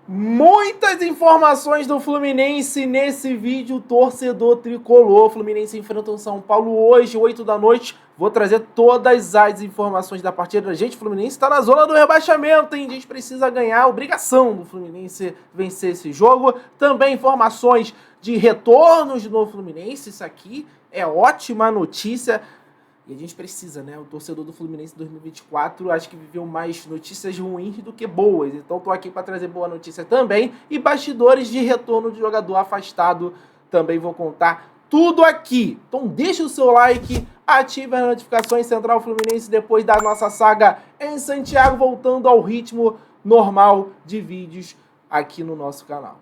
Muitas informações do Fluminense nesse vídeo, torcedor tricolor. Fluminense enfrenta o São Paulo hoje, 8 da noite. Vou trazer todas as informações da partida. Gente, o Fluminense está na zona do rebaixamento, hein? A gente precisa ganhar, obrigação do Fluminense vencer esse jogo. Também informações de retornos no Fluminense. Isso aqui é ótima notícia. E a gente precisa, né? O torcedor do Fluminense 2024 acho que viveu mais notícias ruins do que boas. Então tô aqui para trazer boa notícia também. E bastidores de retorno de jogador afastado também vou contar tudo aqui. Então deixa o seu like, ative as notificações. Central Fluminense depois da nossa saga em Santiago, voltando ao ritmo normal de vídeos aqui no nosso canal.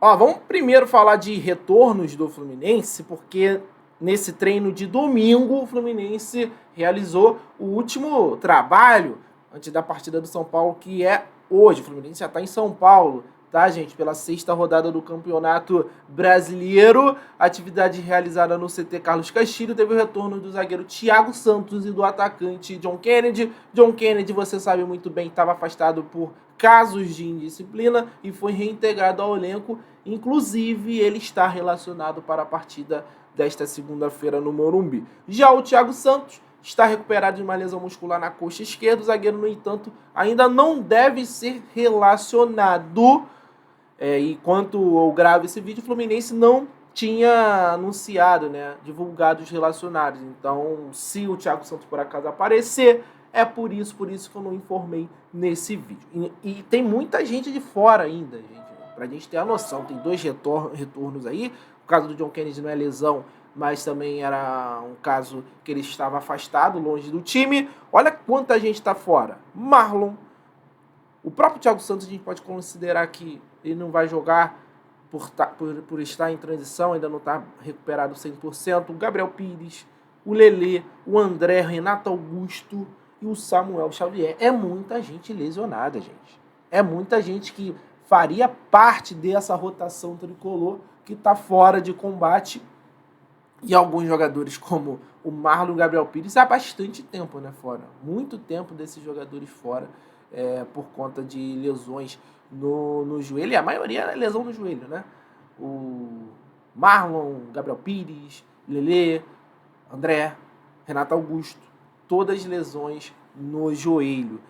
Ó, vamos primeiro falar de retornos do Fluminense, porque nesse treino de domingo o Fluminense realizou o último trabalho antes da partida do São Paulo, que é hoje. O Fluminense já está em São Paulo, tá, gente? Pela 6ª rodada do Campeonato Brasileiro. Atividade realizada no CT Carlos Castilho. Teve o retorno do zagueiro Thiago Santos e do atacante John Kennedy. John Kennedy, você sabe muito bem, estava afastado por casos de indisciplina e foi reintegrado ao elenco. Inclusive, ele está relacionado para a partida desta segunda-feira no Morumbi. Já o Thiago Santos está recuperado de uma lesão muscular na coxa esquerda. O zagueiro, no entanto, ainda não deve ser relacionado. E quanto eu gravo esse vídeo, o Fluminense não tinha anunciado, né, divulgado os relacionados. Então, se o Thiago Santos por acaso aparecer, é por isso que eu não informei nesse vídeo. E tem muita gente de fora ainda, gente, pra gente ter a noção. Tem 2 retornos aí. O caso do John Kennedy não é lesão, mas também era um caso que ele estava afastado, longe do time. Olha quanta gente está fora. Marlon, o próprio Thiago Santos a gente pode considerar que ele não vai jogar por estar em transição, ainda não está recuperado 100%. O Gabriel Pires, o Lelê, o André, Renato Augusto e o Samuel Xavier. É muita gente lesionada, gente. É muita gente que faria parte dessa rotação tricolor que está fora de combate. E alguns jogadores como o Marlon e o Gabriel Pires há bastante tempo, né, fora. Muito tempo desses jogadores fora por conta de lesões no joelho. E a maioria é lesão no joelho, né? O Marlon, Gabriel Pires, Lelê, André, Renato Augusto, todas lesões no joelho.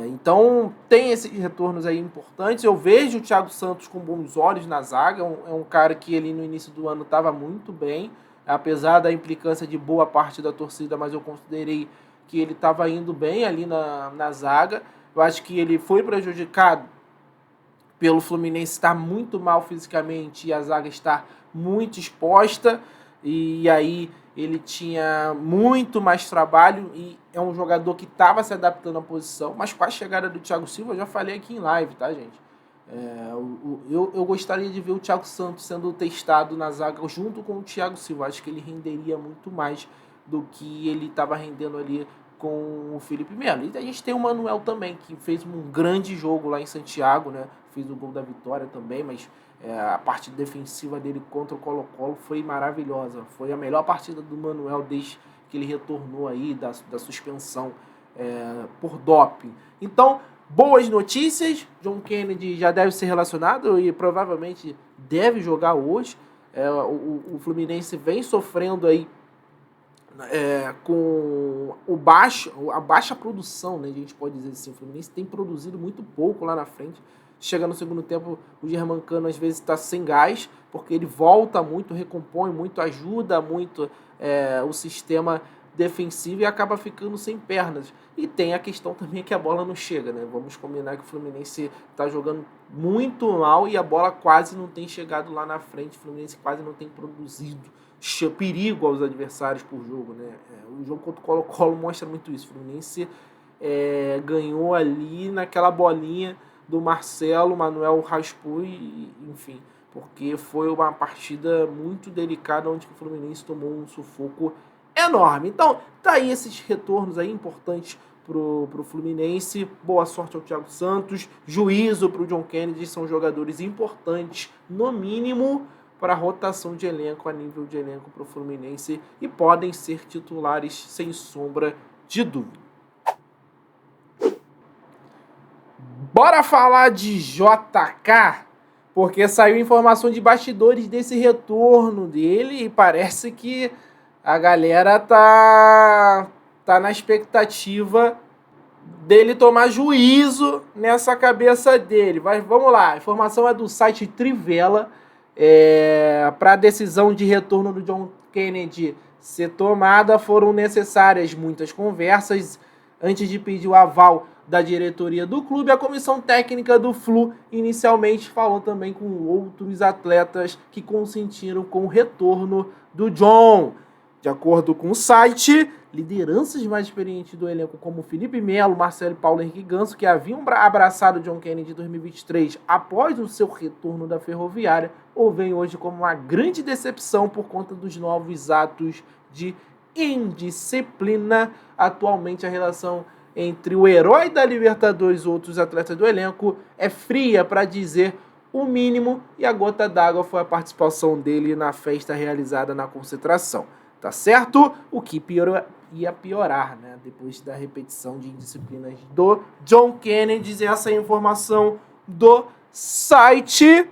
Então tem esses retornos aí importantes. Eu vejo o Thiago Santos com bons olhos na zaga. É um cara que ele no início do ano estava muito bem, apesar da implicância de boa parte da torcida, mas eu considerei que ele estava indo bem ali na zaga. Eu acho que ele foi prejudicado pelo Fluminense estar muito mal fisicamente e a zaga estar muito exposta, e aí ele tinha muito mais trabalho e é um jogador que estava se adaptando à posição, mas com a chegada do Thiago Silva, eu já falei aqui em live, tá, gente? Eu gostaria de ver o Thiago Santos sendo testado na zaga junto com o Thiago Silva. Acho que ele renderia muito mais do que ele estava rendendo ali com o Felipe Melo. E a gente tem o Manuel também, que fez um grande jogo lá em Santiago, né? Fez o gol da vitória também, mas a parte defensiva dele contra o Colo-Colo foi maravilhosa. Foi a melhor partida do Manuel desde que ele retornou aí da suspensão por doping. Então, boas notícias. John Kennedy já deve ser relacionado e provavelmente deve jogar hoje. O Fluminense vem sofrendo aí com a baixa produção, né? A gente pode dizer assim. O Fluminense tem produzido muito pouco lá na frente. Chega no segundo tempo, o Germancano às vezes está sem gás, porque ele volta muito, recompõe muito, ajuda muito o sistema defensivo e acaba ficando sem pernas. E tem a questão também que a bola não chega, né? Vamos combinar que o Fluminense está jogando muito mal e a bola quase não tem chegado lá na frente. O Fluminense quase não tem produzido perigo aos adversários por jogo, né? O jogo contra o Colo-Colo mostra muito isso. O Fluminense ganhou ali naquela bolinha do Marcelo, Manuel raspou enfim, porque foi uma partida muito delicada onde o Fluminense tomou um sufoco enorme. Então, tá aí esses retornos aí importantes pro Fluminense. Boa sorte ao Thiago Santos, juízo pro John Kennedy, são jogadores importantes, no mínimo, para a rotação de elenco, a nível de elenco pro Fluminense, e podem ser titulares sem sombra de dúvida. Bora falar de JK, porque saiu informação de bastidores desse retorno dele e parece que a galera tá na expectativa dele tomar juízo nessa cabeça dele. Mas vamos lá, a informação é do site Trivela. Para a decisão de retorno do John Kennedy ser tomada, foram necessárias muitas conversas antes de pedir o aval da diretoria do clube. A comissão técnica do Flu inicialmente falou também com outros atletas que consentiram com o retorno do John. De acordo com o site, lideranças mais experientes do elenco, como Felipe Melo, Marcelo e Paulo Henrique Ganso, que haviam abraçado John Kennedy em 2023 após o seu retorno da Ferroviária, o veem hoje como uma grande decepção por conta dos novos atos de indisciplina. Atualmente, a relação entre o herói da Libertadores e outros atletas do elenco é fria, para dizer o mínimo, e a gota d'água foi a participação dele na festa realizada na concentração. Tá certo? O que ia piorar, né? Depois da repetição de indisciplinas do John Kennedy. Essa é a informação do site.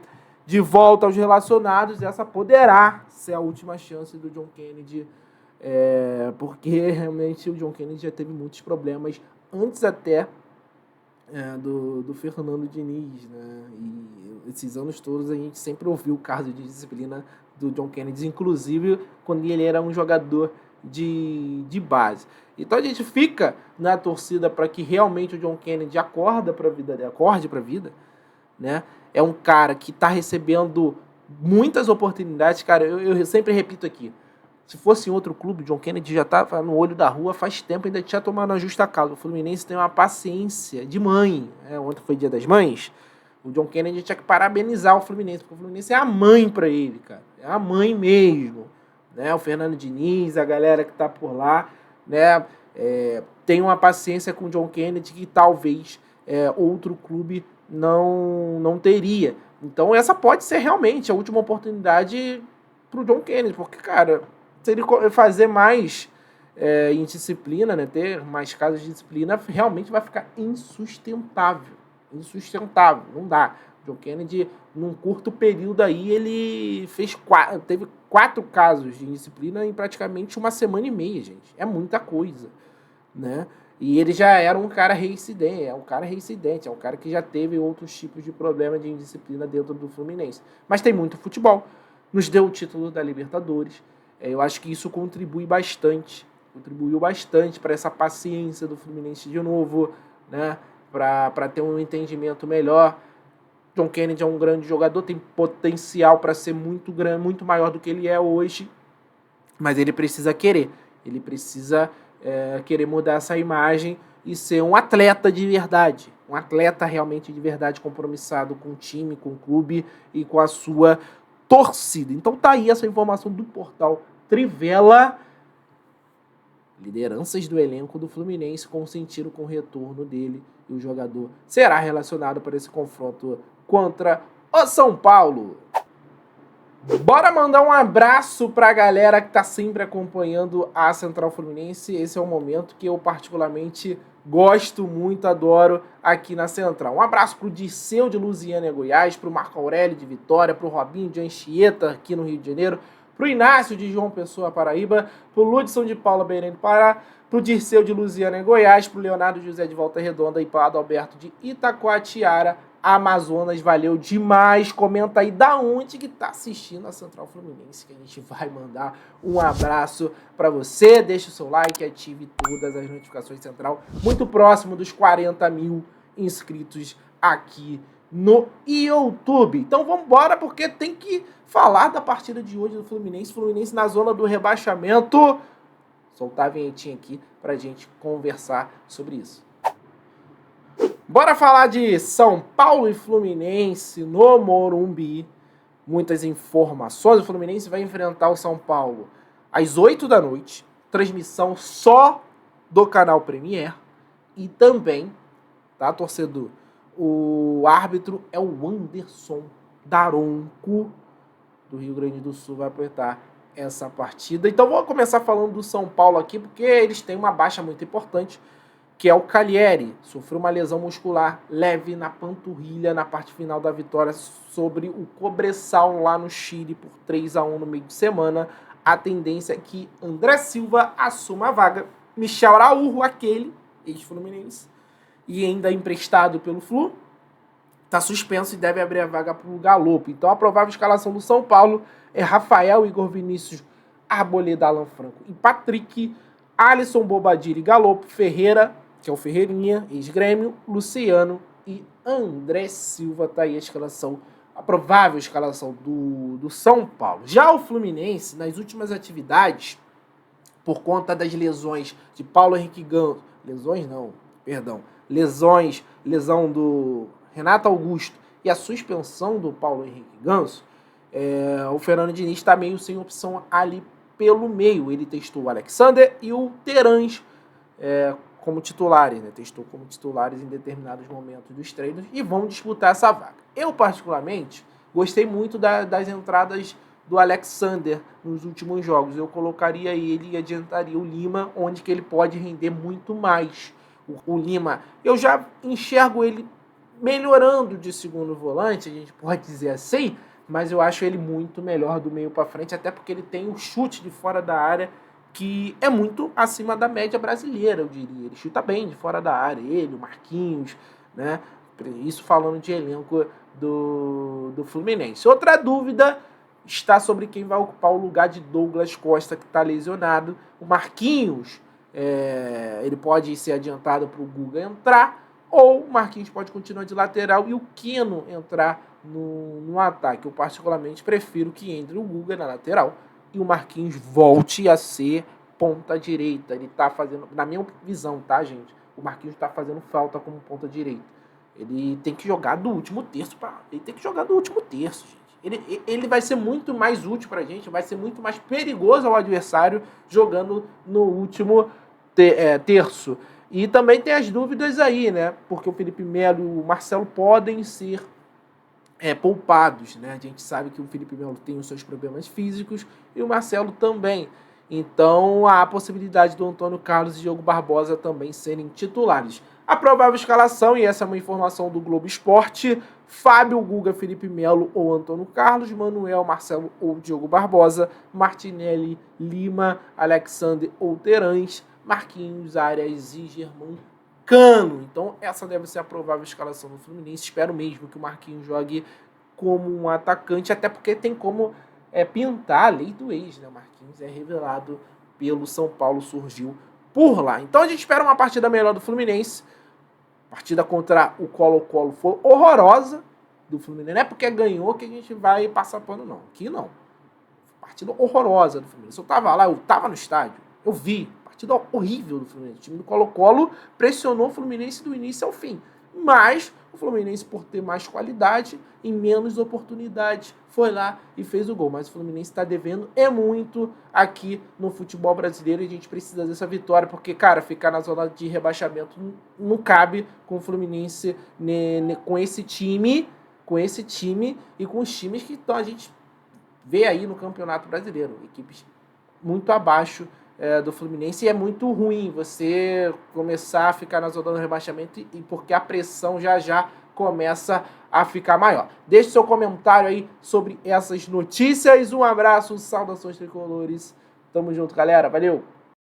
De volta aos relacionados, essa poderá ser a última chance do John Kennedy, porque realmente o John Kennedy já teve muitos problemas antes até do Fernando Diniz, né? E esses anos todos a gente sempre ouviu o caso de disciplina do John Kennedy, inclusive quando ele era um jogador de base. Então a gente fica na torcida para que realmente o John Kennedy acorde para a vida, né? É um cara que está recebendo muitas oportunidades, cara. Eu sempre repito aqui, se fosse em outro clube, o John Kennedy já estava no olho da rua faz tempo, ainda tinha tomado a justa causa. O Fluminense tem uma paciência de mãe. Ontem foi Dia das Mães. O John Kennedy tinha que parabenizar o Fluminense, porque o Fluminense é a mãe para ele, cara. É a mãe mesmo. Né? O Fernando Diniz, a galera que está por lá, né? Tem uma paciência com o John Kennedy que talvez outro clube não teria. Então essa pode ser realmente a última oportunidade para o John Kennedy, porque, cara, se ele fazer mais indisciplina, né, ter mais casos de disciplina, realmente vai ficar insustentável, não dá. O John Kennedy, num curto período aí, ele teve 4 casos de indisciplina em praticamente uma semana e meia, gente. É muita coisa, né? E ele já era um cara reincidente, é um cara que já teve outros tipos de problema de indisciplina dentro do Fluminense. Mas tem muito futebol, nos deu o título da Libertadores. Eu acho que isso contribuiu bastante para essa paciência do Fluminense de novo, né? Para ter um entendimento melhor. John Kennedy é um grande jogador, tem potencial para ser muito maior do que ele é hoje, mas ele precisa querer, querer mudar essa imagem e ser um atleta de verdade, um atleta realmente de verdade, compromissado com o time, com o clube e com a sua torcida. Então tá aí essa informação do portal Trivela. Lideranças do elenco do Fluminense consentiram com o retorno dele e o jogador será relacionado para esse confronto contra o São Paulo. Bora mandar um abraço para a galera que está sempre acompanhando a Central Fluminense. Esse é um momento que eu particularmente gosto muito, adoro aqui na Central. Um abraço para o Dirceu de Lusiânia, Goiás, para o Marco Aurélio de Vitória, para o Robinho de Anchieta aqui no Rio de Janeiro, para o Inácio de João Pessoa, Paraíba, para o Ludson de Paula, Belém do Pará, para o Dirceu de Lusiânia, Goiás, para o Leonardo José de Volta Redonda e para o Adalberto de Itacoatiara, Amazonas. Valeu demais. Comenta aí da onde que tá assistindo a Central Fluminense, que a gente vai mandar um abraço para você. Deixa o seu like, ative todas as notificações Central. Muito próximo dos 40 mil inscritos aqui no YouTube. Então vamos embora, porque tem que falar da partida de hoje do Fluminense. Fluminense na zona do rebaixamento. Soltar a vinhetinha aqui pra gente conversar sobre isso. Bora falar de São Paulo e Fluminense no Morumbi. Muitas informações. O Fluminense vai enfrentar o São Paulo às 8 da noite. Transmissão só do canal Premier. E também, tá, torcedor? O árbitro é o Anderson Daronco, do Rio Grande do Sul, vai apertar essa partida. Então vou começar falando do São Paulo aqui, porque eles têm uma baixa muito importante. Kel Calieri sofreu uma lesão muscular leve na panturrilha na parte final da vitória sobre o Cobresal lá no Chile por 3-1 no meio de semana. A tendência é que André Silva assuma a vaga. Michel Araújo, aquele ex-fluminense, e ainda emprestado pelo Flu, está suspenso e deve abrir a vaga para o Galopo. Então a provável escalação do São Paulo é Rafael, Igor Vinícius, Arboleda, Alan Franco e Patrick, Alisson, Bobadilla e Galopo, Ferreira, que é o Ferreirinha, ex-Grêmio, Luciano e André Silva. Tá aí a escalação, a provável escalação do São Paulo. Já o Fluminense, nas últimas atividades, por conta das lesões de Paulo Henrique Ganso, lesão do Renato Augusto e a suspensão do Paulo Henrique Ganso, o Fernando Diniz está meio sem opção ali pelo meio. Ele testou o Alexander e o Terãs como titulares, né? Testou como titulares em determinados momentos dos treinos e vão disputar essa vaga. Eu, particularmente, gostei muito das entradas do Alexander nos últimos jogos. Eu colocaria ele e adiantaria o Lima, onde que ele pode render muito mais. O Lima, eu já enxergo ele melhorando de segundo volante, a gente pode dizer assim, mas eu acho ele muito melhor do meio para frente, até porque ele tem um chute de fora da área que é muito acima da média brasileira, eu diria. Ele chuta bem de fora da área, ele, o Marquinhos, né? Isso falando de elenco do Fluminense. Outra dúvida está sobre quem vai ocupar o lugar de Douglas Costa, que está lesionado. O Marquinhos, ele pode ser adiantado para o Guga entrar, ou o Marquinhos pode continuar de lateral e o Keno entrar no ataque. Eu particularmente prefiro que entre o Guga na lateral e o Marquinhos volte a ser ponta direita. Ele tá fazendo, na minha visão, tá, gente? O Marquinhos tá fazendo falta como ponta direita. Ele tem que jogar do último terço, gente. Ele vai ser muito mais útil pra gente, vai ser muito mais perigoso ao adversário jogando no último terço. E também tem as dúvidas aí, né? Porque o Felipe Melo e o Marcelo podem ser poupados, né? A gente sabe que o Felipe Melo tem os seus problemas físicos e o Marcelo também. Então, há a possibilidade do Antônio Carlos e Diogo Barbosa também serem titulares. A provável escalação, e essa é uma informação do Globo Esporte: Fábio, Guga, Felipe Melo ou Antônio Carlos, Manuel, Marcelo ou Diogo Barbosa, Martinelli, Lima, Alexander ou Terãs, Marquinhos, Arias e Germán Cano. Então essa deve ser a provável escalação do Fluminense. Espero mesmo que o Marquinhos jogue como um atacante, até porque tem como pintar a lei do ex, né? O Marquinhos é revelado pelo São Paulo, surgiu por lá. Então a gente espera uma partida melhor do Fluminense. A partida contra o Colo-Colo foi horrorosa do Fluminense. Não é porque ganhou que a gente vai passar pano, não. Aqui não. Partida horrorosa do Fluminense. Eu tava lá, eu tava no estádio, eu vi. Partida horrível do Fluminense. O time do Colo-Colo pressionou o Fluminense do início ao fim. Mas o Fluminense, por ter mais qualidade e menos oportunidades, foi lá e fez o gol. Mas o Fluminense está devendo muito aqui no futebol brasileiro e a gente precisa dessa vitória, porque, cara, ficar na zona de rebaixamento não cabe com o Fluminense com esse time e com os times que a gente vê aí no Campeonato Brasileiro. Equipes muito abaixo do Fluminense, e é muito ruim você começar a ficar na zona do rebaixamento e porque a pressão já começa a ficar maior. Deixe seu comentário aí sobre essas notícias. Um abraço, saudações tricolores. Tamo junto, galera. Valeu!